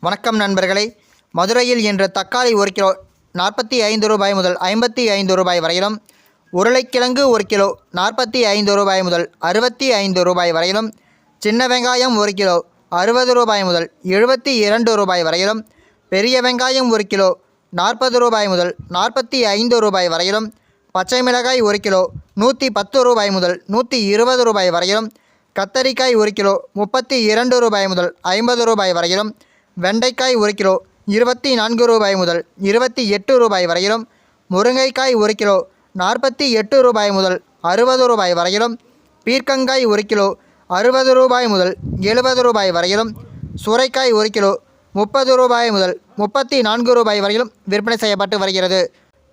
வணக்கம் நண்பர்களே. மதுரையில் இன்று தக்காளி 1 கிலோ 45 ரூபாய் முதல் 55 ரூபாய் வரையிலும், உருளைக்கிழங்கு 1 கிலோ 45 ரூபாய் முதல் 65 ரூபாய் வரையிலும், சின்ன வெங்காயம் 1 கிலோ 60 ரூபாய் முதல் 72 ரூபாய் வரையிலும், பெரிய வெங்காயம் 1 கிலோ 40 ரூபாய் முதல் 45 ரூபாய் வரையிலும், பச்சை மிளகாய் 1 கிலோ 110 ரூபாய் முதல் 120 ரூபாய் வரையிலும், கத்தரிக்காய் 1 கிலோ 32 ரூபாய் முதல் 50 ரூபாய் வரையிலும், வெண்டைக்காய் 1 கிலோ 24 ரூபாய் முதல் 28 ரூபாய் வரையிலும், முருங்கைக்காய் 1 கிலோ 48 ரூபாய் முதல் 60 ரூபாய் வரையிலும், பீர்க்கங்காய் 1 கிலோ 60 ரூபாய் முதல் 70 ரூபாய் வரையிலும், சுரைக்காய் 1 கிலோ 30 ரூபாய் முதல் 34 ரூபாய் வரையிலும் விற்பனை செய்யப்பட்டு வருகிறது.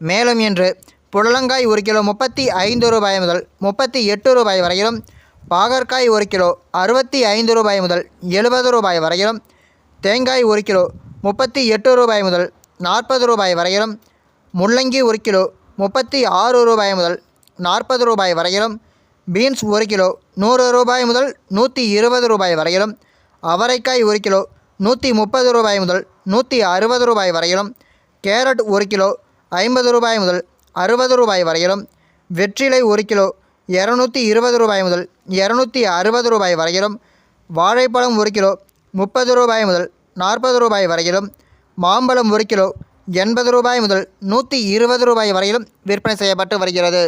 மேலும் இன்று புடலங்காய் 1 கிலோ 35 ரூபாய் முதல் 38 ரூபாய் வரையிலும், பாகற்காய் 1 கிலோ 65 ரூபாய் முதல் 70 ரூபாய் வரையிலும், தேங்காய் 1 கிலோ 38 ரூபாய் முதல் 40 ரூபாய் வரையிலும், முள்ளங்கி 1 கிலோ 36 ரூபாய் முதல் 40 ரூபாய் வரையிலும், பீன்ஸ் 1 கிலோ 100 ரூபாய் முதல் 120 ரூபாய் வரையிலும், அவரைக்காய் 1 கிலோ 130 ரூபாய் முதல் 160 ரூபாய் வரையிலும், கேரட் 1 கிலோ 50 ரூபாய் முதல் 60 ரூபாய் வரையிலும், வெற்றிலை 1 கிலோ 220 ரூபாய் முதல் 260 ரூபாய் வரையிலும், வாழைப்பழம் 1 கிலோ 30 ரூபாய் முதல் 40 ரூபாய் வரையிலும், மாம்பழம் 1 கிலோ 80 ரூபாய் முதல் 120 ரூபாய் வரையிலும் விற்பனை செய்யப்பட்டு வருகிறது.